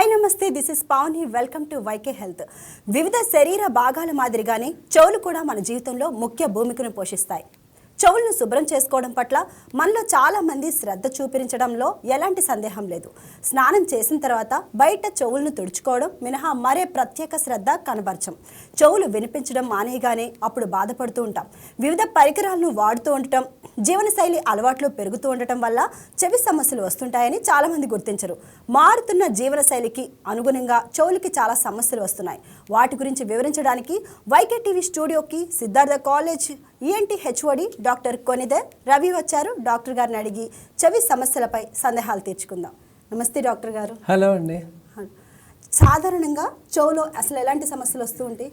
Hi నమస్తే, this is Pavani. Welcome to YK health. వివిధ శరీర భాగాల మాదిరిగానే చెవులు కూడా మన జీవితంలో ముఖ్య భూమికను పోషిస్తాయి. చెవులను శుభ్రం చేసుకోవడం పట్ల మనలో చాలా మంది శ్రద్ధ చూపించడంలో ఎలాంటి సందేహం లేదు. స్నానం చేసిన తర్వాత బయట చెవులను తుడుచుకోవడం మినహా మరే ప్రత్యేక శ్రద్ధ కనబరచం. చెవులు వినిపించడం మానేయగానే అప్పుడు బాధపడుతూ ఉంటాం. వివిధ పరికరాలను వాడుతూ ఉండటం, జీవనశైలి అలవాట్లు పెరుగుతూ ఉండటం వల్ల చెవి సమస్యలు వస్తుంటాయని చాలామంది గుర్తించరు. మారుతున్న జీవనశైలికి అనుగుణంగా చెవులకి చాలా సమస్యలు వస్తున్నాయి. వాటి గురించి వివరించడానికి వైకే టీవీ స్టూడియోకి Siddhartha college ENT HOD doctor Konidar Ravi వచ్చారు. డాక్టర్ గారిని అడిగి చెవి సమస్యలపై సందేహాలు తీర్చుకుందాం. నమస్తే డాక్టర్ గారు. హలో అండి. సాధారణంగా చెవులో అసలు ఎలాంటి సమస్యలు వస్తూ ఉంటాయి?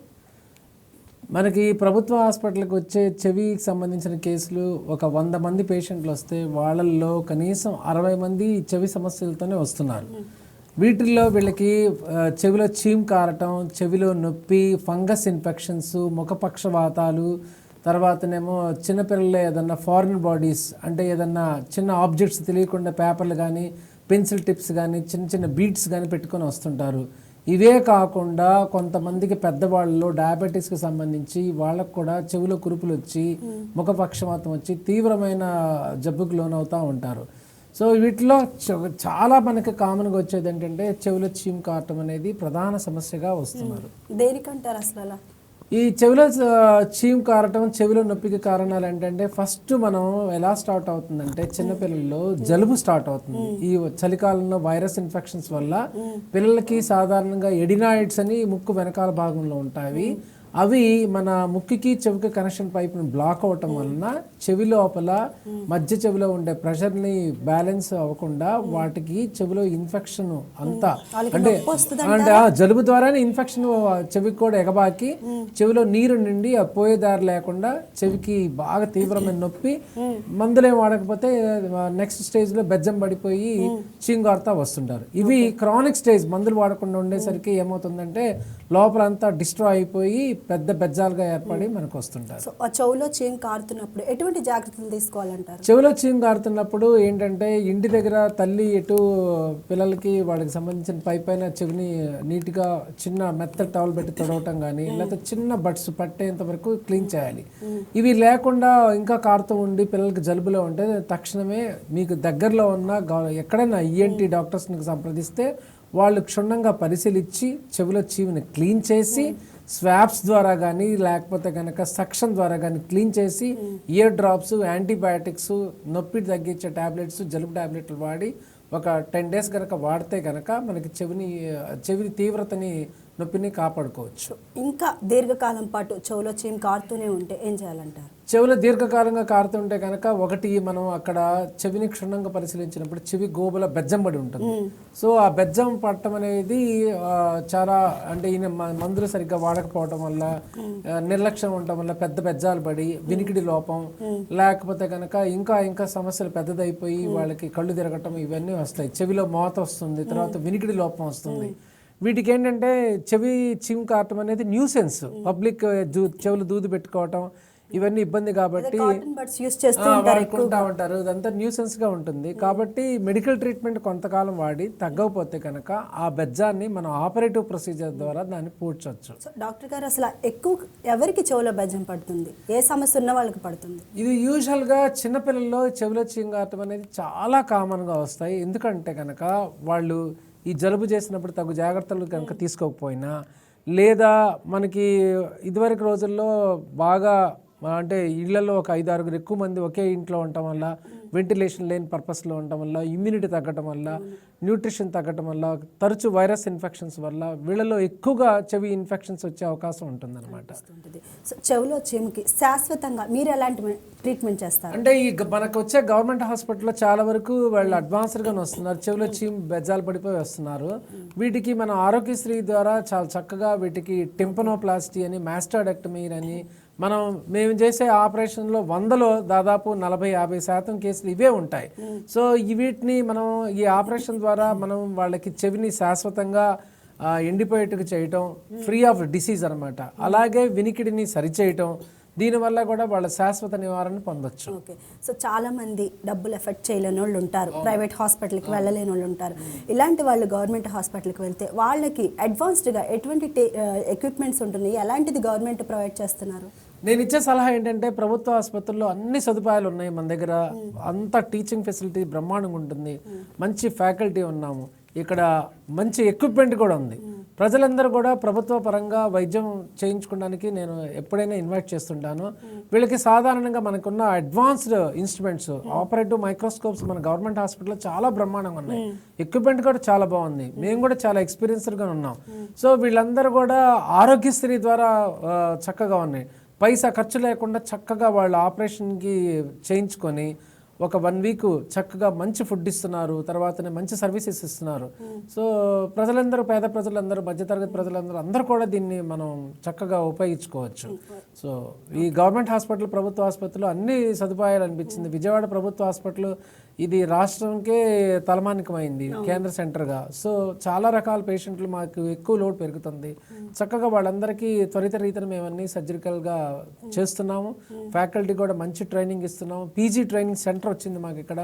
మనకి ప్రభుత్వ హాస్పిటల్కి వచ్చే చెవికి సంబంధించిన కేసులు ఒక 100 మంది పేషెంట్లు వస్తే వాళ్ళల్లో కనీసం 60 మంది చెవి సమస్యలతోనే వస్తున్నారు. వీటిల్లో వీళ్ళకి చెవిలో చీమ్ కారటం, చెవిలో నొప్పి, ఫంగస్ ఇన్ఫెక్షన్స్, ముఖపక్షవాతాలు, తర్వాతనేమో చిన్నపిల్లలు ఏదన్నా ఫారిన్ బాడీస్ అంటే ఏదన్నా చిన్న ఆబ్జెక్ట్స్ తెలియకుండా పేపర్లు కానీ పెన్సిల్ టిప్స్ కానీ చిన్న చిన్న బీట్స్ కానీ పెట్టుకొని వస్తుంటారు. ఇవే కాకుండా కొంతమందికి పెద్దవాళ్ళలో డయాబెటీస్కి సంబంధించి వాళ్ళకు కూడా చెవిలో కురుపులు వచ్చి ముఖపక్షవాతం వచ్చి తీవ్రమైన జబ్బుకు లోనవుతూ ఉంటారు. సో వీటిలో చాలా మనకి కామన్గా వచ్చేది ఏంటంటే చెవిలో చీమ్ కారటం అనేది ప్రధాన సమస్యగా వస్తున్నారు. దేనికంటారు అసలు అలా? ఈ చెవిలో చీమ్ కారటం, చెవిలో నొప్పికి కారణాలు ఏంటంటే ఫస్ట్ మనం ఎలా స్టార్ట్ అవుతుందంటే చిన్నపిల్లల్లో జలుబు స్టార్ట్ అవుతుంది. ఈ చలికాలంలో వైరస్ ఇన్ఫెక్షన్స్ వల్ల పిల్లలకి సాధారణంగా ఎడినాయిడ్స్ అని ముక్కు వెనకాల భాగంలో ఉంటాయి. అవి మన ముక్కుకి చెవికి కనెక్షన్ పైప్ని బ్లాక్ అవటం వలన చెవి లోపల మధ్య చెవిలో ఉండే ప్రెషర్ని బ్యాలెన్స్ అవ్వకుండా వాటికి చెవిలో ఇన్ఫెక్షన్ అంతా అంటే జలుబు ద్వారానే ఇన్ఫెక్షన్ చెవికి కూడా ఎగబాకి చెవిలో నీరు నిండి ఆ పోయేదారి లేకుండా చెవికి బాగా తీవ్రమైన నొప్పి, మందులేం వాడకపోతే నెక్స్ట్ స్టేజ్లో బెజ్జం పడిపోయి చీంగారుతా వస్తుంటారు. ఇవి క్రానిక్ స్టేజ్. మందులు వాడకుండా ఉండేసరికి ఏమవుతుందంటే లోపలంతా డిస్ట్రాయ్ అయిపోయి పెద్ద బెజ్జాలుగా ఏర్పడి మనకు వస్తుంటారు. చెవులో చీమ్ కారుతున్నప్పుడు ఎటువంటి జాగ్రత్తలు తీసుకోవాలంటారు? చెవిలో చీమ్ కారుతున్నప్పుడు ఏంటంటే ఇంటి దగ్గర తల్లి ఎటు పిల్లలకి వాళ్ళకి సంబంధించిన పైన చెవిని నీట్గా చిన్న మెత్త టవల్ పెట్టి తొడవటం కానీ లేకపోతే చిన్న బడ్స్ పట్టేంత వరకు క్లీన్ చేయాలి. ఇవి లేకుండా ఇంకా కారుతూ ఉండి పిల్లలకి జలుబులో ఉంటే తక్షణమే మీకు దగ్గరలో ఉన్న ఎక్కడైనా ఈఎన్టీ డాక్టర్స్ని సంప్రదిస్తే వాళ్ళు క్షుణ్ణంగా పరిశీలించి చెవిలో చీమిని క్లీన్ చేసి స్వాబ్స్ ద్వారా కానీ లేకపోతే కనుక సక్షన్ ద్వారా కానీ క్లీన్ చేసి ఇయర్ డ్రాప్స్, యాంటీబయాటిక్స్, నొప్పి తగ్గించే టాబ్లెట్స్, జలుబు టాబ్లెట్లు వాడి ఒక 10 days కనుక వాడితే కనుక మనకి చెవి తీవ్రతని నొప్పిని కాపాడుకోవచ్చు. ఇంకా దీర్ఘకాలం పాటు చెవిలో చీమ్ కారుతూనే ఉంటే ఏం చేయాలంటారు? చెవిలో దీర్ఘకాలంగా కారుతుంటే కనుక ఒకటి మనం అక్కడ చెవిని క్షుణ్ణంగా పరిశీలించినప్పుడు చెవి గోబుల బెజ్జం పడి ఉంటుంది. సో ఆ బెజ్జం పట్టడం అనేది చాలా అంటే ఈయన మందులు సరిగ్గా వాడకపోవడం వల్ల, నిర్లక్ష్యం ఉండటం వల్ల పెద్ద బెజ్జాలు పడి వినికిడి లోపం, లేకపోతే కనుక ఇంకా సమస్యలు పెద్దదైపోయి వాళ్ళకి కళ్ళు తిరగటం ఇవన్నీ వస్తాయి. చెవిలో మోత వస్తుంది, తర్వాత వినికిడి లోపం వస్తుంది. వీటికి ఏంటంటే చెవి చీమ్ కారటం అనేది న్యూసెన్స్. పబ్లిక్ చెవులు దూది పెట్టుకోవటం ఇవన్నీ ఇబ్బంది కాబట్టి వాడుకుంటా ఉంటారు. ఇదంతా న్యూసెన్స్ గా ఉంటుంది. కాబట్టి మెడికల్ ట్రీట్మెంట్ కొంతకాలం వాడి తగ్గకపోతే కనుక ఆ బెజ్జాన్ని మనం ఆపరేటివ్ ప్రొసీజర్ ద్వారా దాన్ని పూడ్చవచ్చు. డాక్టర్ గారు, అసలు ఎక్కువ ఎవరికి చెవిలో బెజ్జం పడుతుంది? ఏ సమస్య ఉన్న వాళ్ళకి పడుతుంది? ఇది యూజువల్ గా చిన్నపిల్లల్లో చెవిలో చీమ్ కారటం అనేది చాలా కామన్ గా వస్తాయి. ఎందుకంటే కనుక వాళ్ళు ఈ జలుబు చేసినప్పుడు తగు జాగ్రత్తలు కనుక తీసుకోకపోయినా, లేదా మనకి ఇదివరకు రోజుల్లో బాగా అంటే ఇళ్లలో ఒక 5-6 ఎక్కువ మంది ఒకే ఇంట్లో ఉండటం వల్ల, వెంటిలేషన్ లేని పర్పస్లో ఉండటం వల్ల, ఇమ్యూనిటీ తగ్గటం వల్ల, న్యూట్రిషన్ తగ్గటం వల్ల, తరచూ వైరస్ ఇన్ఫెక్షన్స్ వల్ల వీళ్ళలో ఎక్కువగా చెవి ఇన్ఫెక్షన్స్ వచ్చే అవకాశం ఉంటుందన్నమాట. చెవిలో చీమ్కి శాశ్వతంగా మీరు ఎలాంటి ట్రీట్మెంట్ చేస్తారు? అంటే ఈ మనకు వచ్చే గవర్నమెంట్ హాస్పిటల్లో చాలా వరకు వాళ్ళు అడ్వాన్స్డ్గానే వస్తున్నారు. చెవిలో చీమ్ బెజ్జాలు పడిపోయి వస్తున్నారు. వీటికి మన ఆరోగ్యశ్రీ ద్వారా చాలా చక్కగా వీటికి టింపనోప్లాస్టీ అని, మాస్టోడెక్టమీ అని మేము చేసే ఆపరేషన్లో 100లో దాదాపు 40-50% కేసులు ఇవే ఉంటాయి. సో వీటిని మనం ఈ ఆపరేషన్ ద్వారా మనం వాళ్ళకి చెవిని శాశ్వతంగా ఎండిపోయేట్టుగా చేయటం, ఫ్రీ ఆఫ్ డిసీజ్ అనమాట. అలాగే వినికిడిని సరిచేయటం, దీనివల్ల కూడా వాళ్ళ శాశ్వత నివారణ పొందొచ్చు. ఓకే. సో చాలా మంది డబ్బులు ఎఫెక్ట్ చేయలేని వాళ్ళు ఉంటారు, ప్రైవేట్ హాస్పిటల్కి వెళ్ళలేని వాళ్ళు ఉంటారు. ఇలాంటి వాళ్ళు గవర్నమెంట్ హాస్పిటల్కి వెళ్తే వాళ్ళకి అడ్వాన్స్డ్గా ఎటువంటి ఎక్విప్మెంట్స్ ఉంటున్నాయి, ఎలాంటిది గవర్నమెంట్ ప్రొవైడ్ చేస్తున్నారు? నేను ఇచ్చే సలహా ఏంటంటే ప్రభుత్వ ఆసుపత్రుల్లో అన్ని సదుపాయాలు ఉన్నాయి మన దగ్గర. అంతా టీచింగ్ ఫెసిలిటీ బ్రహ్మాండంగా ఉంటుంది, మంచి ఫ్యాకల్టీ ఉన్నాము, ఇక్కడ మంచి ఎక్విప్మెంట్ కూడా ఉంది. ప్రజలందరూ కూడా ప్రభుత్వ పరంగా వైద్యం చేయించుకోవడానికి నేను ఎప్పుడైనా ఇన్వైట్ చేస్తుంటాను. వీళ్ళకి సాధారణంగా మనకున్న అడ్వాన్స్డ్ ఇన్స్ట్రుమెంట్స్, ఆపరేటివ్ మైక్రోస్కోప్స్ మన గవర్నమెంట్ హాస్పిటల్లో చాలా బ్రహ్మాండంగా ఉన్నాయి, ఎక్విప్మెంట్ కూడా చాలా బాగుంది, మేము కూడా చాలా ఎక్స్పీరియన్స్డ్గా ఉన్నాం. సో వీళ్ళందరూ కూడా ఆరోగ్యశ్రీ ద్వారా చక్కగా ఉన్నాయి, పైసా ఖర్చు లేకుండా చక్కగా వాళ్ళు ఆపరేషన్కి చేయించుకొని ఒక 1 వీక్ చక్కగా మంచి ఫుడ్ ఇస్తున్నారు, తర్వాతనే మంచి సర్వీసెస్ ఇస్తున్నారు. సో ప్రజలందరూ, పేద ప్రజలందరూ, మధ్యతరగతి ప్రజలందరూ అందరూ కూడా దీన్ని మనం చక్కగా ఉపయోగించుకోవచ్చు. సో ఈ గవర్నమెంట్ హాస్పిటల్, ప్రభుత్వ ఆసుపత్రిలో అన్ని సదుపాయాలు అనిపించింది. విజయవాడ ప్రభుత్వ హాస్పిటల్ ఇది రాష్ట్రంకే తలమానికమైంది కేంద్ర సెంటర్గా. సో చాలా రకాల పేషెంట్లు, మాకు ఎక్కువ లోడ్ పెరుగుతుంది, చక్కగా వాళ్ళందరికీ త్వరితరీతిన మేమన్నీ సర్జికల్గా చేస్తున్నాము. ఫ్యాకల్టీ కూడా మంచి ట్రైనింగ్ ఇస్తున్నాము, పీజీ ట్రైనింగ్ సెంటర్ వచ్చింది మాకు ఇక్కడ.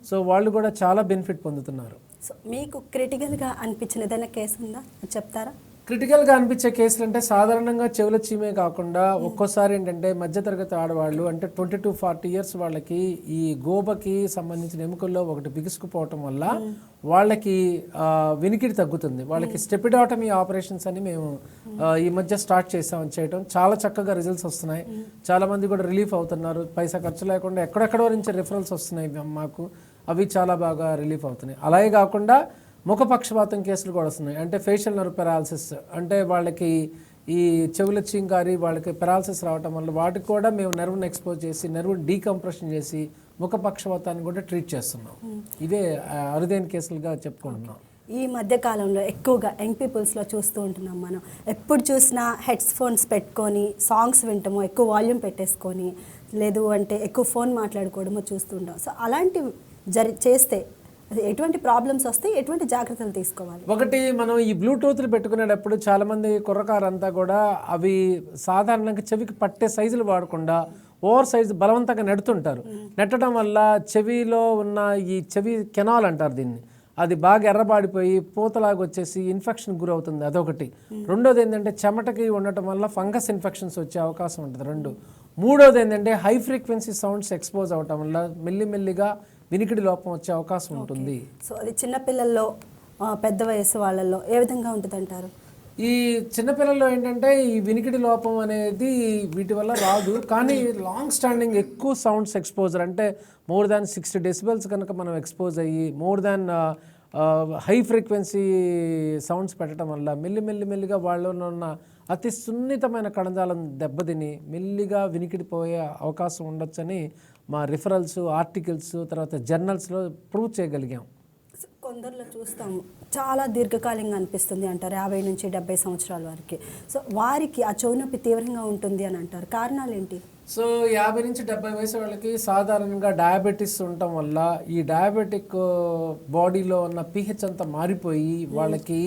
సో వాళ్ళు కూడా చాలా బెనిఫిట్ పొందుతున్నారు. సో మీకు క్రిటికల్గా అనిపించిన ఏదైనా కేసు ఉందా చెప్తారా? క్రిటికల్గా అనిపించే కేసులు అంటే సాధారణంగా చెవుల చీమే కాకుండా ఒక్కోసారి ఏంటంటే మధ్యతరగతి ఆడవాళ్ళు అంటే 20 to 40 years వాళ్ళకి ఈ గోబకి సంబంధించిన ఎముకల్లో ఒకటి బిగుసుకుపోవటం వల్ల వాళ్ళకి వినికిడి తగ్గుతుంది. వాళ్ళకి స్టెపిడాటమీ ఆపరేషన్స్ అని మేము ఈ మధ్య స్టార్ట్ చేయటం చాలా చక్కగా రిజల్ట్స్ వస్తున్నాయి. చాలా మంది కూడా రిలీఫ్ అవుతున్నారు, పైసా ఖర్చు లేకుండా ఎక్కడెక్కడో నుంచి రిఫరల్స్ వస్తున్నాయి మాకు, అవి చాలా బాగా రిలీఫ్ అవుతున్నాయి. అలాగే కాకుండా ముఖపక్షపాతం కేసులు కూడా వస్తున్నాయి, అంటే ఫేషియల్ నర్వ్ పెరాలసిస్, అంటే వాళ్ళకి ఈ చెవుల చీంకారి వాళ్ళకి పెరాలసిస్ రావటం వల్ల వాటికి కూడా మేము నెర్వ్ని ఎక్స్పోజ్ చేసి నెర్వ్ని డీకంప్రెషన్ చేసి ముఖపక్షపాతాన్ని కూడా ట్రీట్ చేస్తున్నాం. ఇవే అరుదైన కేసులుగా చెప్పుకుంటున్నాం. ఈ మధ్య కాలంలో ఎక్కువగా యంగ్ పీపుల్స్లో చూస్తూ ఉంటున్నాం మనం, ఎప్పుడు చూసినా హెడ్స్ ఫోన్స్ పెట్టుకొని సాంగ్స్ వింటాము, ఎక్కువ వాల్యూమ్ పెట్టేసుకొని, లేదు అంటే ఎక్కువ ఫోన్ మాట్లాడుకోవడమో చూస్తుంటాం. సో అలాంటివి చేస్తే ఎటువంటి ప్రాబ్లమ్స్ వస్తాయి, ఎటువంటి జాగ్రత్తలు తీసుకోవాలి? ఒకటి, మనం ఈ బ్లూటూత్లు పెట్టుకునేటప్పుడు చాలామంది కుర్రకారంతా కూడా అవి సాధారణంగా చెవికి పట్టే సైజులు వాడకుండా ఓవర్ సైజు బలవంతంగా నెడుతుంటారు. నెట్టడం వల్ల చెవిలో ఉన్న ఈ చెవి కెనాల్ అంటారు దీన్ని, అది బాగా ఎర్రబాడిపోయి పూతలాగా వచ్చేసి ఇన్ఫెక్షన్ గురవుతుంది, అదొకటి. రెండోది ఏంటంటే చెమటకి ఉండటం వల్ల ఫంగస్ ఇన్ఫెక్షన్స్ వచ్చే అవకాశం ఉంటుంది. మూడోది ఏంటంటే హై ఫ్రీక్వెన్సీ సౌండ్స్ ఎక్స్పోజ్ అవటం వల్ల మెల్లిమెల్లిగా వినికిడి లోపం వచ్చే అవకాశం ఉంటుంది. సో అది చిన్నపిల్లల్లో, పెద్ద వయసు వాళ్ళల్లో ఏ విధంగా ఉంటుంది అంటారు? ఈ చిన్నపిల్లల్లో ఏంటంటే ఈ వినికిడి లోపం అనేది వీటి వల్ల రాదు, కానీ లాంగ్ స్టాండింగ్ ఎక్కువ సౌండ్స్ ఎక్స్పోజర్ అంటే మోర్ దాన్ 60 decibels కనుక మనం ఎక్స్పోజ్ అయ్యి more than high frequency sounds పెట్టడం వల్ల మెల్లిమెల్లిగా వాళ్ళలో ఉన్న అతి సున్నితమైన కణజాలం దెబ్బతిని మెల్లిగా వినికిడిపోయే అవకాశం ఉండొచ్చని మా రిఫరల్స్, ఆర్టికల్స్, తర్వాత జర్నల్స్లో ప్రూవ్ చేయగలిగాం. కొందరిలో చూస్తాము చాలా దీర్ఘకాలంగా అనిపిస్తుంది అంటారు, 50 నుంచి 70 సంవత్సరాల వరకు. సో వారికి ఆ చెవి నొప్పి తీవ్రంగా ఉంటుంది అని అంటారు, కారణాలు ఏంటి? సో 50 నుంచి 70 వయసు వాళ్ళకి సాధారణంగా డయాబెటీస్ ఉండటం వల్ల ఈ డయాబెటిక్ బాడీలో ఉన్న pH అంతా మారిపోయి వాళ్ళకి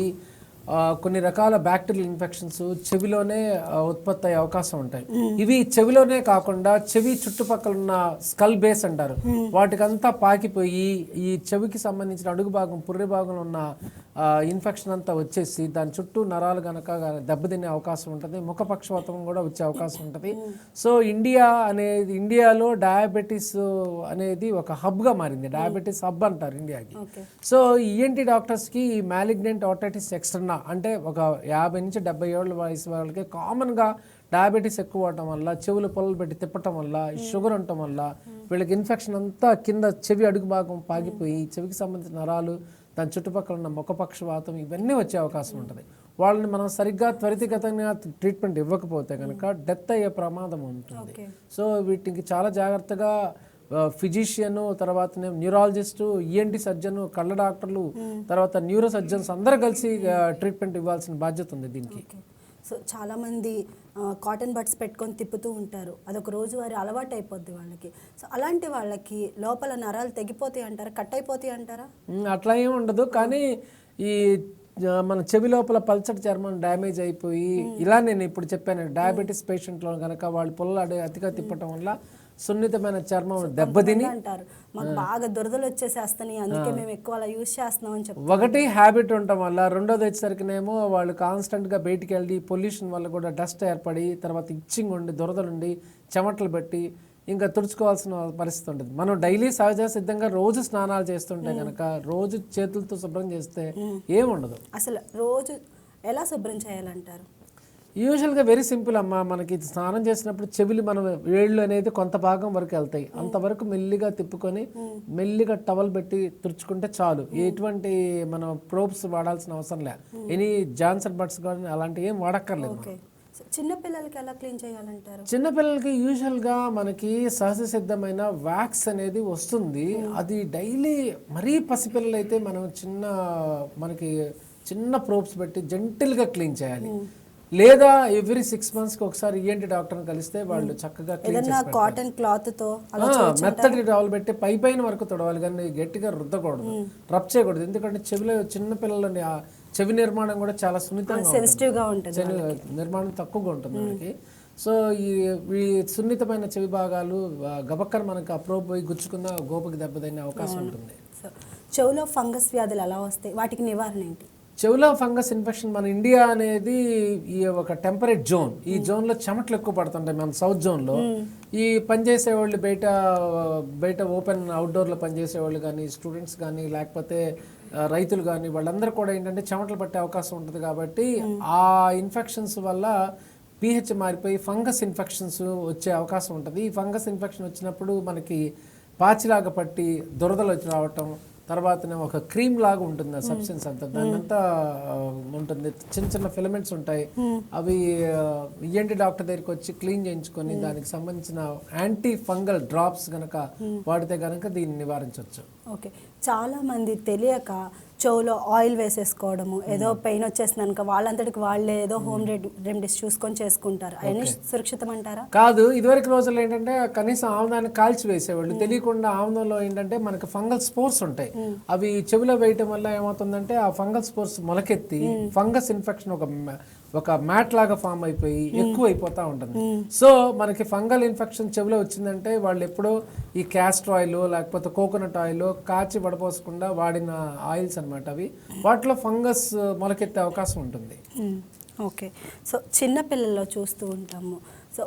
కొన్ని రకాల బ్యాక్టీరియల్ ఇన్ఫెక్షన్స్ చెవిలోనే ఉత్పత్తి అయ్యే అవకాశం ఉంటాయి. ఇవి చెవిలోనే కాకుండా చెవి చుట్టుపక్కల ఉన్న స్కల్ బేస్ అంటారు, వాటికంతా పాకిపోయి ఈ చెవికి సంబంధించిన అడుగు భాగం, పుర్రె భాగంలో ఉన్న ఇన్ఫెక్షన్ అంతా వచ్చేసి దాని చుట్టూ నరాలు గనక దెబ్బతినే అవకాశం ఉంటుంది, ముఖపక్షవాతం కూడా వచ్చే అవకాశం ఉంటుంది. సో ఇండియాలో డయాబెటీస్ అనేది ఒక హబ్గా మారింది, డయాబెటీస్ హబ్ అంటారు ఇండియాకి. సో ఈఎన్టీ డాక్టర్స్కి ఈ మ్యాలిగ్నెంట్ ఆర్టైటిస్ ఎక్స్టర్నా అంటే ఒక 50 నుంచి 70 ఏళ్ళ వయసు వాళ్ళకి కామన్గా డయాబెటీస్ ఎక్కువ అవటం వల్ల, చెవులు పొలలు పెట్టి తిప్పటం వల్ల, షుగర్ ఉండటం వల్ల వీళ్ళకి ఇన్ఫెక్షన్ అంతా కింద చెవి అడుగు భాగం పాగిపోయి చెవికి సంబంధించిన నరాలు, దాని చుట్టుపక్కల ఉన్న ముఖపక్షవాతం ఇవన్నీ వచ్చే అవకాశం ఉంటుంది. వాళ్ళని మనం సరిగ్గా త్వరితగతంగా ట్రీట్మెంట్ ఇవ్వకపోతే కనుక డెత్ అయ్యే ప్రమాదం ఉంటుంది. సో వీటికి చాలా జాగ్రత్తగా ఫిజిషియన్, తర్వాత న్యూరాలజిస్టు, ఈఎన్టీ సర్జను, కళ్ళ డాక్టర్లు, తర్వాత న్యూరో సర్జన్స్ అందరూ కలిసి ట్రీట్మెంట్ ఇవ్వాల్సిన బాధ్యత ఉంది దీనికి. సో చాలామంది కాటన్ బడ్స్ పెట్టుకొని తిప్పుతూ ఉంటారు, అదొక రోజు వారి అలవాటు అయిపోద్ది వాళ్ళకి. సో అలాంటి వాళ్ళకి లోపల నరాలు తెగిపోతాయి అంటారా, కట్ అయిపోతాయి అంటారా? అట్లా ఏమి ఉండదు, కానీ ఈ మన చెవి లోపల పల్చటి చర్మం డ్యామేజ్ అయిపోయి ఇలా నేను ఇప్పుడు చెప్పాను డయాబెటీస్ పేషెంట్లో కనుక వాళ్ళు పుల్లలు అతిగా తిప్పటం వల్ల సున్నితమైన చర్మం దెబ్బతిని అంటారు మాకు బాగా దురదలు వచ్చేసేస్తాయి, అందుకే మేము ఎక్కువ అలా యూజ్ చేస్తున్నాం అని చెప్పి. ఒకటి హ్యాబిట్ ఉండటం వల్ల, రెండోది వచ్చేసరికినేమో వాళ్ళు కాన్స్టెంట్గా బయటికి వెళ్ళి పొల్యూషన్ వల్ల కూడా డస్ట్ ఏర్పడి తర్వాత ఇచ్చింగ్ ఉండి దురదలుండి చెమటలు పెట్టి ఇంకా తుడుచుకోవాల్సిన పరిస్థితి ఉంటుంది. మనం డైలీ సహజ సిద్ధంగా రోజు స్నానాలు చేస్తుంటే కనుక రోజు చేతులతో శుభ్రం చేస్తే ఏముండదు. అసలు రోజు ఎలా శుభ్రం చేయాలంటారు? యూజువల్గా వెరీ సింపుల్ అమ్మా. మనకి స్నానం చేసినప్పుడు చెవులు మనం వేళ్ళు అనేది కొంత భాగం వరకు వెళ్తాయి, అంతవరకు మెల్లిగా తిప్పుకొని మెల్లిగా టవల్ పెట్టి తుడుచుకుంటే చాలు. ఎటువంటి మనం ప్రోబ్స్ వాడాల్సిన అవసరం లే, ఎనీ జాన్సన్ బట్స్ కానీ అలాంటివి ఏం వాడక్కర్లేదు. చిన్నపిల్లలకి ఎలా క్లీన్ చేయాలంటారు? చిన్నపిల్లలకి యూజువల్గా మనకి సహజ సిద్ధమైన వ్యాక్స్ అనేది వస్తుంది. అది డైలీ మరీ పసిపిల్లలు అయితే మనం మనకి చిన్న ప్రోబ్స్ పెట్టి జెంటిల్గా క్లీన్ చేయాలి. లేదా ఎవ్రీ 6 monthsకి ఒకసారి ఈఎన్టీ డాక్టర్ని కలిస్తే వాళ్ళు చక్కగా క్లీన్ చేసి కాటన్ క్లాత్ తో మెత్తటి టవల్ పెట్టి పైన వరకు తొడవాలి, కానీ గట్టిగా రుద్దకూడదు, రబ్ చేయకూడదు. ఎందుకంటే చెవిలో చిన్న పిల్లలని చెవి నిర్మాణం కూడా చాలా సెన్సిటివ్గా ఉంటుంది, నిర్మాణం తక్కువగా ఉంటుంది మనకి. సో ఈ సున్నితమైన చెవి భాగాలు గబక్కన మనకు అప్రోబ్ పోయి గుచ్చుకున్న గోపకి దెబ్బతినే అవకాశం ఉంటుంది. చెవులో ఫంగస్ వ్యాధులు ఎలా వస్తాయి, వాటికి నివారణ ఏంటి? చెవులో ఫంగస్ ఇన్ఫెక్షన్, మన ఇండియా అనేది ఈ ఒక టెంపరేట్ జోన్, ఈ జోన్లో చెమటలు ఎక్కువ పడుతుంటాయి. మన సౌత్ జోన్లో ఈ పనిచేసేవాళ్ళు బయట ఓపెన్ అవుట్డోర్లో పనిచేసేవాళ్ళు కానీ, స్టూడెంట్స్ కానీ, లేకపోతే రైతులు కానీ, వాళ్ళందరూ కూడా ఏంటంటే చెమటలు పట్టే అవకాశం ఉంటుంది. కాబట్టి ఆ ఇన్ఫెక్షన్స్ వల్ల pH మారిపోయి ఫంగస్ ఇన్ఫెక్షన్స్ వచ్చే అవకాశం ఉంటుంది. ఈ ఫంగస్ ఇన్ఫెక్షన్ వచ్చినప్పుడు మనకి పాచిలాగా పట్టి దురదలు వచ్చి రావటం, తర్వాత ఒక క్రీమ్ లాగా ఉంటుంది ఆ సబ్స్టెన్స్ అంతా, దాని అంతా ఉంటుంది, చిన్న చిన్న ఫిలమెంట్స్ ఉంటాయి. అవి ఈఎన్టీ డాక్టర్ దగ్గరికి వచ్చి క్లీన్ చేయించుకొని దానికి సంబంధించిన యాంటీ ఫంగల్ డ్రాప్స్ కనుక వాడితే కనుక దీన్ని నివారించవచ్చు. ఓకే, చాలా మంది తెలియక చెవులో ఆయిల్ వేసేసుకోవడము, ఏదో పెయిన్ వచ్చేసింది అనుక వాళ్ళంతటికి వాళ్ళే ఏదో హోమ్ రెమెడీస్ చూసుకొని చేసుకుంటారు. అవన్నీ సురక్షితం అంటారా? కాదు. ఇదివరకు రోజుల్లో ఏంటంటే కనీసం ఆముదాన్ని కాల్చి వేసేవాళ్ళు, తెలియకుండా ఆముదంలో ఏంటంటే మనకి ఫంగల్ స్పోర్స్ ఉంటాయి. అవి చెవిలో వేయటం వల్ల ఏమవుతుందంటే ఆ ఫంగల్ స్పోర్స్ మొలకెత్తి ఫంగస్ ఇన్ఫెక్షన్ ఒక మ్యాట్ లాగా ఫామ్ అయిపోయి ఎక్కువ అయిపోతూ ఉంటుంది. సో మనకి ఫంగల్ ఇన్ఫెక్షన్ చెవిలో వచ్చిందంటే వాళ్ళు ఎప్పుడో ఈ క్యాస్టర్ ఆయిల్ లేకపోతే కోకోనట్ ఆయిల్ కాచి వడపోసకుండా వాడిన ఆయిల్స్ అనమాట అవి, వాటిలో ఫంగస్ మొలకెత్తే అవకాశం ఉంటుంది. ఓకే, సో చిన్నపిల్లల్లో చూస్తూ ఉంటాము, సో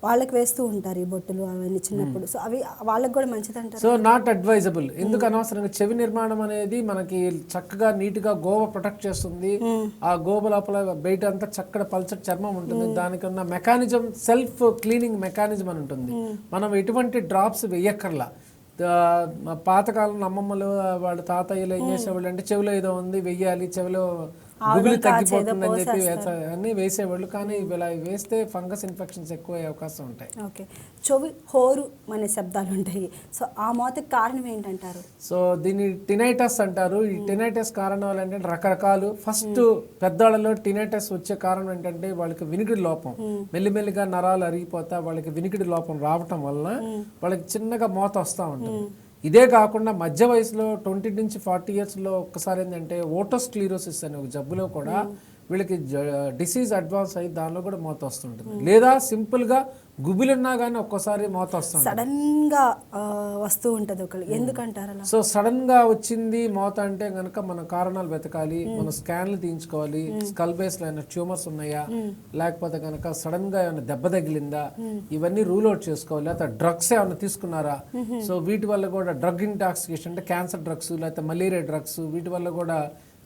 వాళ్ళకి వేస్తూ ఉంటారు ఈ బొట్టులు అవన్నీ చిన్నప్పుడు, సో అవి వాళ్ళకి కూడా మంచిది అంటారు? So not advisable. ఎందుకు అనవసరంగా చెవి నిర్మాణం అనేది మనకి చక్కగా నీట్గా గోవ ప్రొటెక్ట్ చేస్తుంది. ఆ గోవ లోపల బయట అంతా చక్కగా పల్చటి చర్మం ఉంటుంది, దానికి ఉన్న మెకానిజం సెల్ఫ్ క్లీనింగ్ మెకానిజం అని ఉంటుంది. మనం ఎటువంటి డ్రాప్స్ వేయక్కర్లా. పాతకాలం అమ్మమ్మలు వాళ్ళ తాతయ్యలు ఏం చేసేవాళ్ళు అంటే చెవిలో ఏదో ఉంది వెయ్యాలి, చెవిలో గుగులు తగ్గిపోతుందని చెప్పి అన్ని వేసేవాళ్ళు. కానీ ఇలా వేస్తే ఫంగస్ ఇన్ఫెక్షన్స్ ఎక్కువ అయ్యే అవకాశం ఉంటాయి. ఓకే, చెవి హోరు అనే శబ్దాలు ఉంటాయి, సో ఆ మోతకి కారణం ఏంటంటారు? సో దీన్ని టినైటస్ అంటారు. ఈ టినైటస్ కారణాలు ఏంటంటే రకరకాలు. ఫస్ట్ పెద్దవాళ్ళలో టినైటస్ వచ్చే కారణం ఏంటంటే వాళ్ళకి వినికిడి లోపం, మెల్లిమెల్లిగా నరాలు అరిగిపోతా వాళ్ళకి వినికిడి లోపం రావటం వలన వాళ్ళకి చిన్నగా మోత వస్తూ ఉంటుంది. ఇదే కాకుండా మధ్య వయసులో 20 నుంచి 40 yearsలో ఒక్కసారి ఏంటంటే ఓటోస్క్లీరోసిస్ అనే ఒక జబ్బులో కూడా వీళ్ళకి డిసీజ్ అడ్వాన్స్ అయ్యి దానిలో కూడా మోత వస్తుంటుంది. లేదా సింపుల్గా గుబిలున్నా కానీ ఒక్కోసారి మోత వస్తుంది, సడన్ గా వస్తూ ఉంటుంది ఒకళ్ళు, ఎందుకంటారు అలా? సో సడన్ గా వచ్చింది మోత అంటే కనుక మన కారణాలు వెతకాలి, మన స్కాన్లు తీయించుకోవాలి. స్కల్ బేస్ లో ఏమైనా ట్యూమర్స్ ఉన్నాయా, లేకపోతే కనుక సడన్ గా ఏమైనా దెబ్బ తగిలిందా, ఇవన్నీ రూల్ అవుట్ చేసుకోవాలి. లేకపోతే డ్రగ్స్ ఏమైనా తీసుకున్నారా, సో వీటి వల్ల కూడా డ్రగ్ ఇంటాక్సికేషన్ అంటే క్యాన్సర్ డ్రగ్స్ లేకపోతే మలేరియా డ్రగ్స్, వీటి వల్ల కూడా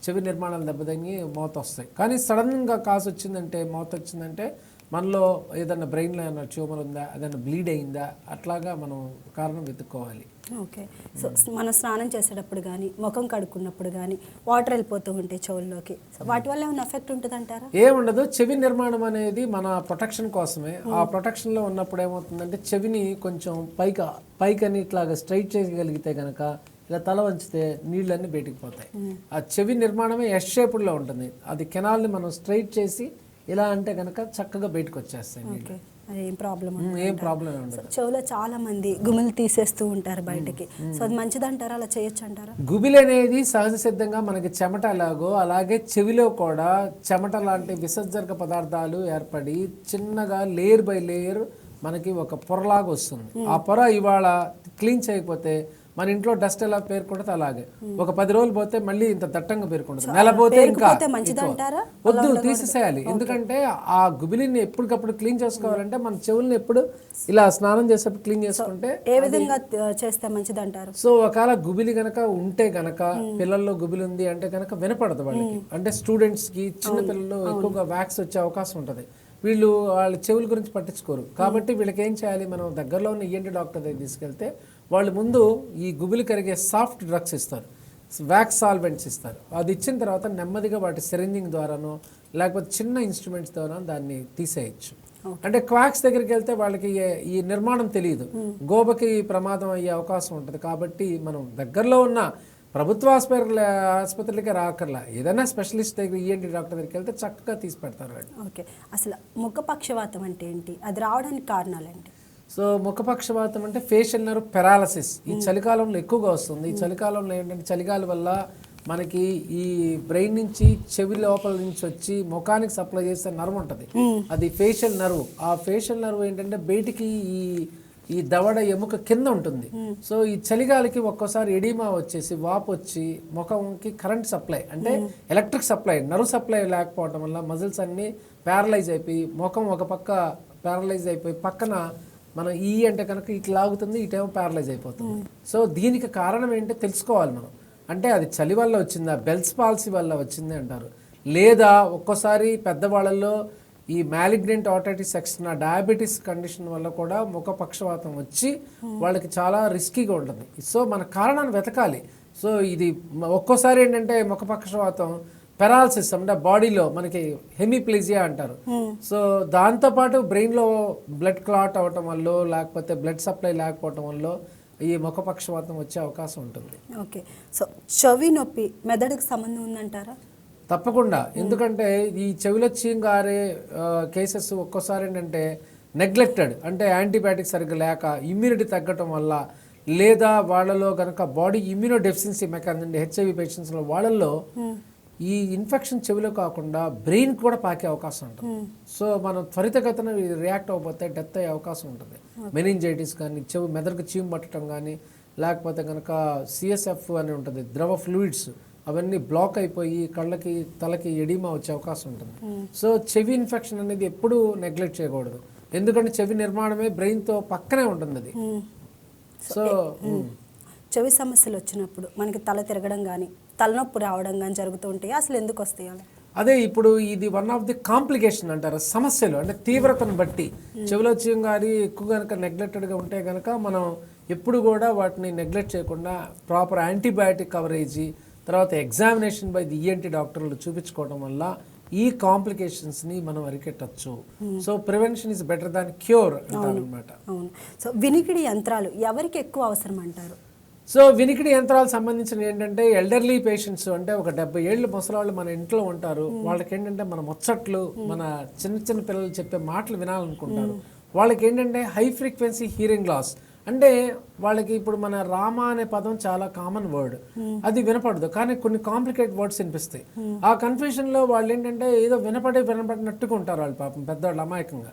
చెవి నిర్మాణాలు దెబ్బతగి మోత వస్తాయి. కానీ సడన్గా కాసు వచ్చిందంటే మోత వచ్చిందంటే మనలో ఏదైనా బ్రెయిన్లో ఏమైనా ట్యూమర్ ఉందా, ఏదైనా బ్లీడ్ అయిందా, అట్లాగా మనం కారణం వెతుక్కోవాలి. ఓకే, సో మనం స్నానం చేసేటప్పుడు కానీ ముఖం కడుక్కున్నప్పుడు కానీ వాటర్ వెళ్ళిపోతూ ఉంటాయి చెవుల్లోకి, వాటి వల్ల ఏమైనా ఎఫెక్ట్ ఉంటుంది అంటారా? ఏముండదు. చెవి నిర్మాణం అనేది మన ప్రొటెక్షన్ కోసమే. ఆ ప్రొటెక్షన్లో ఉన్నప్పుడు ఏమవుతుందంటే చెవిని కొంచెం పైకని ఇట్లాగా స్ట్రైట్ చేయగలిగితే కనుక ఇలా తల వంచితే నీళ్ళన్నీ బయటికి పోతాయి. ఆ చెవి నిర్మాణమే ఎస్ షేపుడ్లో ఉంటుంది. అది కెనాల్ని మనం స్ట్రైట్ చేసి ఇలా అంటే కనుక చక్కగా బయటకు వచ్చేస్తాయి నీళ్ళు. ఏం ప్రాబ్లం ఏం ప్రాబ్లం ఉండదు. చెవులో చాలా మంది గుమిలు తీసేస్తూ ఉంటారు బయటకి, సో అది మంచిదంటారా, అలా చేయొచ్చు అంటారా? గుబిలి అనేది సహజ సిద్ధంగా మనకి చెమట ఎలాగో అలాగే చెవిలో కూడా చెమట లాంటి విసర్జక పదార్థాలు ఏర్పడి చిన్నగా లేయర్ బై లేయర్ మనకి ఒక పొరలాగా వస్తుంది. ఆ పొర ఇవాళ క్లీన్ చేయకపోతే మన ఇంట్లో డస్ట్ ఎలా పేర్కొంటుంది అలాగే ఒక 10 రోజులు పోతే మళ్ళీ ఇంత దట్టంగా పేర్కొంటుంది. నెల పోతే ఇంకా వద్దు, తీసేసేయాలి. ఎందుకంటే ఆ గుబిలిని ఎప్పటికప్పుడు క్లీన్ చేసుకోవాలంటే మన చెవుల్ని ఎప్పుడు ఇలా స్నానం చేసేప్పుడు క్లీన్ చేసుకుంటే ఏ విధంగా చేస్తే మంచిదంటారు? సో ఒకవేళ గుబిలి గనక ఉంటే గనక పిల్లల్లో గుబిలి ఉంది అంటే గనక వినపడదు వాళ్ళకి. అంటే స్టూడెంట్స్ కి చిన్న పిల్లల్లో ఎక్కువగా వ్యాక్స్ వచ్చే అవకాశం ఉంటుంది. వీళ్ళు వాళ్ళ చెవుల గురించి పట్టించుకోరు. కాబట్టి వీళ్ళకి ఏం చేయాలి, మనం దగ్గరలో ఉన్న ఈఎన్టీ డాక్టర్ దగ్గర తీసుకెళ్తే వాళ్ళు ముందు ఈ గుబిలి కరిగే సాఫ్ట్ డ్రగ్స్ ఇస్తారు, వ్యాక్స్ సాల్వెంట్స్ ఇస్తారు. అది ఇచ్చిన తర్వాత నెమ్మదిగా వాటి సిరింజింగ్ ద్వారానో లేకపోతే చిన్న ఇన్స్ట్రుమెంట్స్ ద్వారా దాన్ని తీసేయచ్చు. అంటే క్వాక్స్ దగ్గరికి వెళ్తే వాళ్ళకి ఈ నిర్మాణం తెలియదు, గోబకి ప్రమాదం అయ్యే అవకాశం ఉంటుంది. కాబట్టి మనం దగ్గరలో ఉన్న ప్రభుత్వ ఆసుపత్రులకి రాకర్లా, ఏదైనా స్పెషలిస్ట్ దగ్గర ఈఎన్టీ డాక్టర్ దగ్గరికి వెళ్తే చక్కగా తీసి పెడతారు. ఓకే, అసలు ముఖపక్షవాతం అంటే ఏంటి, అది రావడానికి కారణాలు ఏంటి? సో ముఖపక్షవాతం అంటే ఫేషియల్ నర్వ్ పెరాలసిస్ ఈ చలికాలంలో ఎక్కువగా వస్తుంది. ఈ చలికాలంలో ఏంటంటే చలిగాలి వల్ల మనకి ఈ బ్రెయిన్ నుంచి చెవి లోపల నుంచి వచ్చి ముఖానికి సప్లై చేసే నర్వ్ ఉంటుంది, అది ఫేషియల్ నర్వ్. ఆ ఫేషియల్ నర్వ్ ఏంటంటే బయటికి ఈ దవడ ఎముక కింద ఉంటుంది. సో ఈ చలిగాలికి ఒక్కోసారి ఎడిమా వచ్చేసి వాపు వచ్చి ముఖంకి కరెంట్ సప్లై అంటే ఎలక్ట్రిక్ సప్లై నర్వ్ సప్లై లేకపోవడం వల్ల మజిల్స్ అన్ని ప్యారలైజ్ అయిపోయి ముఖం ఒక పక్క ప్యారలైజ్ అయిపోయి పక్కన మనం అంటే కనుక ఇటు లాగుతుంది, ఇటేమో ప్యారలైజ్ అయిపోతుంది. సో దీనికి కారణం ఏంటో తెలుసుకోవాలి మనం. అంటే అది చలి వల్ల వచ్చిందా, బెల్స్ పాల్సీ వల్ల వచ్చింది అంటారు, లేదా ఒక్కోసారి పెద్దవాళ్ళల్లో ఈ malignant otitis externa diabetes condition వల్ల కూడా ముఖ పక్షవాతం వచ్చి వాళ్ళకి చాలా రిస్కీగా ఉంటుంది. సో మన కారణాన్ని వెతకాలి. సో ఇది ఒక్కోసారి ఏంటంటే ముఖ పక్షవాతం పెరాలసిస్ అంటే బాడీలో మనకి హెమిప్లీజియా అంటారు. సో దాంతోపాటు బ్రెయిన్లో బ్లడ్ క్లాట్ అవటం వల్ల లేకపోతే బ్లడ్ సప్లై లేకపోవటం వల్ల ఈ ముఖ పక్షవాతం వచ్చే అవకాశం ఉంటుంది. ఓకే, సో చెవి నొప్పి మెదడుకు సంబంధం ఉందంటారా? తప్పకుండా. ఎందుకంటే ఈ చెవిలో చీంగారే కేసెస్ ఒక్కోసారి ఏంటంటే నెగ్లెక్టెడ్ అంటే యాంటీబయాటిక్ సరిగ్గా లేక ఇమ్యూనిటీ తగ్గటం వల్ల, లేదా వాళ్ళలో కనుక body immunodeficiency mechanism HIV పేషెంట్స్లో వాళ్ళల్లో ఈ ఇన్ఫెక్షన్ చెవిలో కాకుండా బ్రెయిన్ కూడా పాకే అవకాశం ఉంటుంది. సో మనం త్వరితగతిన రియాక్ట్ అవ్వకపోతే డెత్ అయ్యే అవకాశం ఉంటుంది. మెనింజైటిస్ కానీ, చెవి మెదడుకు చీము పట్టడం కానీ, లేకపోతే కనుక సిఎస్ఎఫ్ అని ఉంటుంది, ద్రవ ఫ్లూయిడ్స్ అవన్నీ బ్లాక్ అయిపోయి కళ్ళకి తలకి ఎడిమా వచ్చే అవకాశం ఉంటుంది. సో చెవి ఇన్ఫెక్షన్ అనేది ఎప్పుడూ నెగ్లెక్ట్ చేయకూడదు. ఎందుకంటే చెవి నిర్మాణమే బ్రెయిన్తో పక్కనే ఉంటుంది అది. సో చెవి సమస్యలు వచ్చినప్పుడు మనకి తల తిరగడం కానీ తలనొప్పి రావడం కానీ జరుగుతూ ఉంటాయి, అసలు ఎందుకు వస్తాయి అలా? అదే ఇప్పుడు ఇది వన్ ఆఫ్ ది కాంప్లికేషన్ అంటారు, సమస్యలు అంటే తీవ్రతను బట్టి. చెవిలో చీంగారి ఎక్కువ కనుక నెగ్లెక్టెడ్గా ఉంటే కనుక మనం ఎప్పుడు కూడా వాటిని నెగ్లెక్ట్ చేయకుండా ప్రాపర్ యాంటీబయాటిక్ కవరేజీ తర్వాత ఎగ్జామినేషన్ బై ది ఈఎన్టీ డాక్టర్లు చూపించుకోవడం వల్ల ఈ కాంప్లికేషన్స్ని మనం అరికెట్టచ్చు. So prevention is better than cure అంటారు అనమాట. అవును. సో వినికిడి యంత్రాలు ఎవరికి ఎక్కువ అవసరం అంటారు? సో వినికిడి యంత్రాలు సంబంధించిన ఏంటంటే ఎల్డర్లీ పేషెంట్స్ అంటే ఒక 70 ఏళ్ళు ముసలాళ్ళు మన ఇంట్లో ఉంటారు. వాళ్ళకి ఏంటంటే మన ముచ్చట్లు మన చిన్న చిన్న పిల్లలు చెప్పే మాటలు వినాలనుకుంటారు. వాళ్ళకి ఏంటంటే హై ఫ్రీక్వెన్సీ హియరింగ్ లాస్ అంటే వాళ్ళకి ఇప్పుడు మన రామ అనే పదం చాలా కామన్ వర్డ్, అది వినపడదు కానీ కొన్ని కాంప్లికేటెడ్ వర్డ్స్ వినిపిస్తాయి. ఆ కన్ఫ్యూజన్ లో వాళ్ళు ఏంటంటే ఏదో వినపడినట్టుగా ఉంటారు వాళ్ళు పాపం పెద్దవాళ్ళు అమాయకంగా.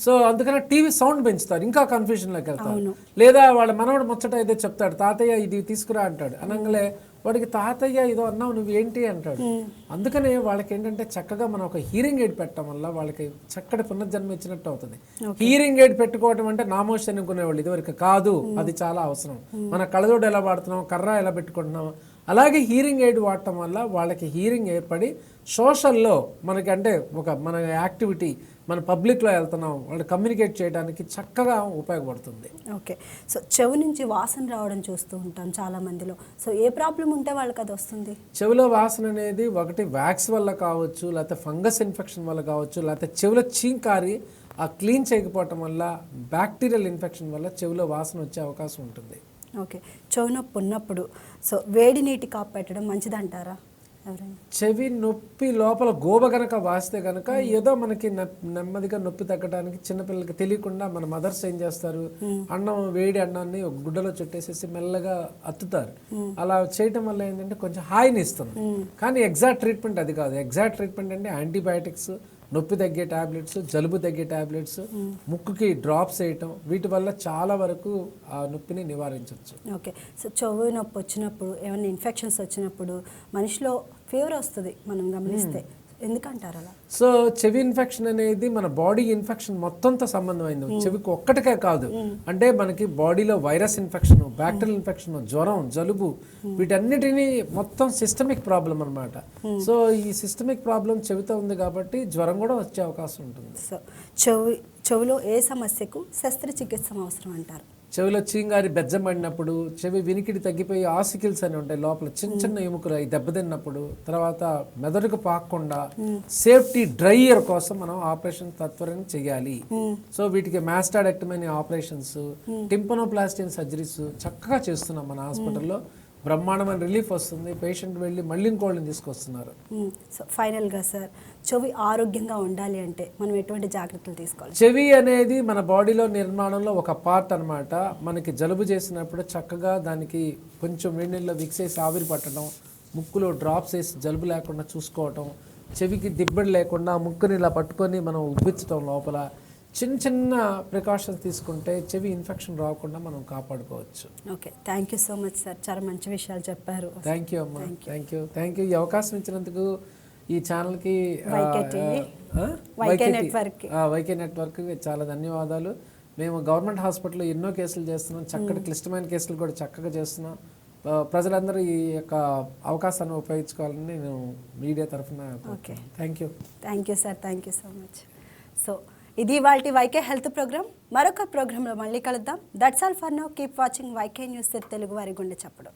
సో అందుకని టీవీ సౌండ్ పెంచుతారు, ఇంకా కన్ఫ్యూజన్ లోకి వెళ్తారు. లేదా వాళ్ళ మనవడు ముచ్చట ఏదో చెప్తాడు, తాతయ్య ఇది తీసుకురా అంటాడు, అనగానే వాడికి తాతయ్య ఏదో అన్నావు నువ్వు ఏంటి అంటాడు. అందుకనే వాళ్ళకి ఏంటంటే చక్కగా మనం ఒక హీరింగ్ ఎయిడ్ పెట్టడం వల్ల వాళ్ళకి చక్కటి పునర్జన్మ ఇచ్చినట్టు అవుతుంది. హీరింగ్ ఎయిడ్ పెట్టుకోవడం అంటే నామోషి అనుకునేవాళ్ళు ఇదివరకు కాదు, అది చాలా అవసరం. మన కళ్ళజోడు ఎలా వాడుతున్నాం, కర్ర ఎలా పెట్టుకుంటున్నాం, అలాగే హీరింగ్ ఎయిడ్ వాడటం వల్ల వాళ్ళకి హీరింగ్ ఏర్పడి సోషల్లో మనకి అంటే ఒక మన యాక్టివిటీ మన పబ్లిక్లో వెళ్తున్నాం వాళ్ళు కమ్యూనికేట్ చేయడానికి చక్కగా ఉపయోగపడుతుంది. ఓకే, సో చెవి నుంచి వాసన రావడం చూస్తూ ఉంటాం చాలా మందిలో, సో ఏ ప్రాబ్లం ఉంటే వాళ్ళకి అది వస్తుంది? చెవిలో వాసన అనేది ఒకటి వ్యాక్స్ వల్ల కావచ్చు, లేకపోతే ఫంగస్ ఇన్ఫెక్షన్ వల్ల కావచ్చు, లేకపోతే చెవిలో చీంకారి ఆ క్లీన్ చేయకపోవటం వల్ల బ్యాక్టీరియల్ ఇన్ఫెక్షన్ వల్ల చెవిలో వాసన వచ్చే అవకాశం ఉంటుంది. ఓకే, చెవి నొప్పి ఉన్నప్పుడు సో వేడి నీటి కాపు పెట్టడం మంచిదంటారా? ఎవరైనా చెవి నొప్పి లోపల గోబ గనక వాస్తే గనక ఏదో మనకి నెమ్మదిగా నొప్పి తగ్గడానికి చిన్నపిల్లలకి తెలియకుండా మన మదర్స్ ఏం చేస్తారు, వేడి అన్నాన్ని ఒక గుడ్డలో చుట్టేసేసి మెల్లగా అత్తుతారు. అలా చేయటం వల్ల ఏంటంటే కొంచెం హాయిని ఇస్తుంది. కానీ ఎగ్జాక్ట్ ట్రీట్మెంట్ అది కాదు. ఎగ్జాక్ట్ ట్రీట్మెంట్ అంటే యాంటీబయాటిక్స్, నొప్పి తగ్గే టాబ్లెట్స్, జలుబు తగ్గే టాబ్లెట్స్, ముక్కుకి డ్రాప్స్ వేయటం, వీటి వల్ల చాలా వరకు ఆ నొప్పిని నివారించవచ్చు. ఓకే. సో చెవి నొప్పి వచ్చినప్పుడు, ఏమైనా ఇన్ఫెక్షన్స్ వచ్చినప్పుడు మనిషిలో ఫీవర్ వస్తుంది మనం గమనిస్తే, ఎందుకంటారు అలా? సో చెవి ఇన్ఫెక్షన్ అనేది మన బాడీ ఇన్ఫెక్షన్ మొత్తంతో సంబంధమైంది. చెవికి ఒక్కటికే కాదు, అంటే మనకి బాడీలో వైరస్ ఇన్ఫెక్షన్, బ్యాక్టీరియల్ ఇన్ఫెక్షన్, జ్వరం, జలుబు, వీటన్నిటినీ మొత్తం సిస్టమిక్ ప్రాబ్లం అన్నమాట. సో ఈ సిస్టమిక్ ప్రాబ్లం చెవితో ఉంది కాబట్టి జ్వరం కూడా వచ్చే అవకాశం ఉంటుంది. సో చెవిలో ఏ సమస్యకు శస్త్రచికిత్స అవసరం అంటారు? చెవిలో చీంగారి బెజ్జం పడినప్పుడు, చెవి వినికిడి తగ్గిపోయి ఆసికిల్స్ అని ఉంటాయి లోపల చిన్న చిన్న ఎముకలు, అవి దెబ్బతిన్నప్పుడు, తర్వాత మెదడుకు పాకకుండా సేఫ్టీ డ్రైయర్ కోసం మనం ఆపరేషన్ తత్వరని చేయాలి. సో వీటికి మాస్టాడెక్టమీ అనే ఆపరేషన్స్, టింపనోప్లాస్టీ సర్జరీస్ చక్కగా చేస్తున్నాం మన హాస్పిటల్లో. బ్రహ్మాండమైన రిలీఫ్ వస్తుంది. పేషెంట్ వెళ్ళి మళ్ళీ ఇంకోళ్ళని తీసుకొస్తున్నారు. సో ఫైనల్గా సార్, చెవి ఆరోగ్యంగా ఉండాలి అంటే మనం ఎటువంటి జాగ్రత్తలు తీసుకోవాలి? చెవి అనేది మన బాడీలో నిర్మాణంలో ఒక పార్ట్ అన్నమాట. మనకి జలుబు చేసినప్పుడు చక్కగా దానికి కొంచెం వేడి నీళ్ళలో విక్సేసి ఆవిరి పట్టడం, ముక్కులో డ్రాప్స్ వేసి జలుబు లేకుండా చూసుకోవటం, చెవికి దిబ్బడి లేకుండా ముక్కుని ఇలా పట్టుకొని మనం ఉబ్బించడం, లోపల చిన్న చిన్న ప్రికాషన్స్ తీసుకుంటే చెవి ఇన్ఫెక్షన్ రాకుండా మనం కాపాడుకోవచ్చు. Okay, thank you so much sir, చాలా మంచి విషయాలు చెప్పారు. థ్యాంక్ యూ అమ్మా, థ్యాంక్ యూ. ఈ అవకాశం ఇచ్చినందుకు ఈ ఛానల్కి, వైకే నెట్వర్క్ చాలా ధన్యవాదాలు. మేము గవర్నమెంట్ హాస్పిటల్లో ఎన్నో కేసులు చేస్తున్నాం, చక్కటి క్లిష్టమైన కేసులు కూడా చక్కగా చేస్తున్నాం. ప్రజలందరూ ఈ యొక్క అవకాశాన్ని ఉపయోగించుకోవాలని నేను మీడియా తరఫున. Okay, thank you sir, thank you so much. So ఇది ఇవాల్టి వైకే హెల్త్ ప్రోగ్రామ్. మరొక ప్రోగ్రాంలో మళ్ళీ కలుద్దాం. That's all for now. Keep watching YK news Telugu వారి గుండె చప్పుడు.